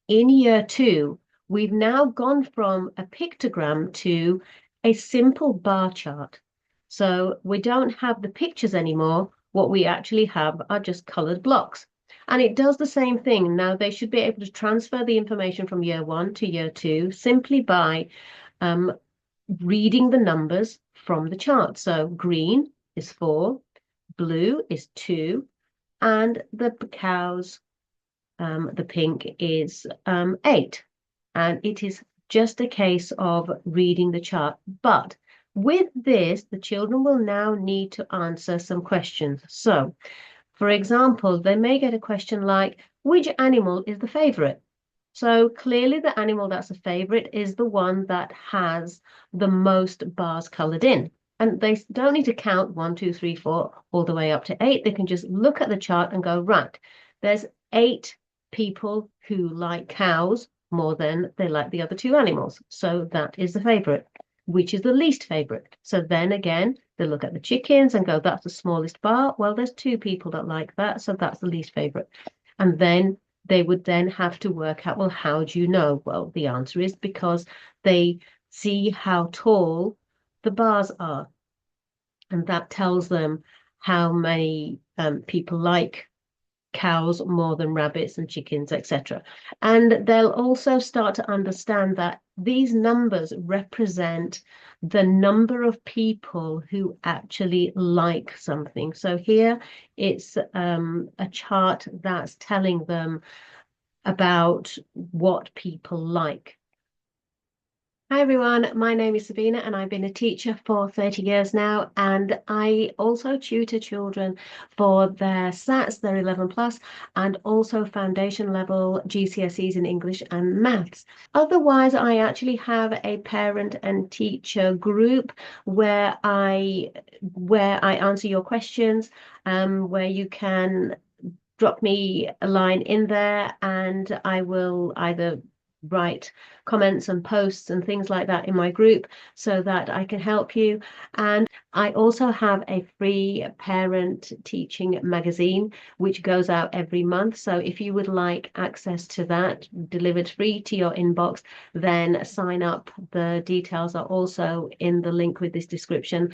in year two, we've now gone from a pictogram to a simple bar chart. So we don't have the pictures anymore. What we actually have are just colored blocks. And it does the same thing. Now they should be able to transfer the information from year one to year two simply by um, reading the numbers from the chart. So green is 4, blue is 2, and the cows, the pink is 8. And it is just a case of reading the chart. But with this, the children will now need to answer some questions. So, for example, they may get a question like, which animal is the favorite? So clearly the animal that's a favorite is the one that has the most bars colored in. And they don't need to count 1, 2, 3, 4, all the way up to 8. They can just look at the chart and go, right, there's 8 people who like cows more than they like the other 2 animals. So that is the favorite. Which is the least favorite? So then again, they look at the chickens and go, that's the smallest bar. Well, there's 2 people that like that. So that's the least favorite. And then they would then have to work out, well, how do you know? Well, the answer is because they see how tall the bars are. And that tells them how many people like cows more than rabbits and chickens, etc. And they'll also start to understand that these numbers represent the number of people who actually like something. So here it's a chart that's telling them about what people like. Hi everyone, my name is Sabina and I've been a teacher for 30 years now, and I also tutor children for their SATS, their 11 plus, and also foundation level GCSEs in English and maths. Otherwise, I actually have a parent and teacher group where I answer your questions, where you can drop me a line in there and I will either write comments and posts and things like that in my group so that I can help you. And I also have a free parent teaching magazine which goes out every month. So if you would like access to that delivered free to your inbox, then sign up. The details are also in the link with this description.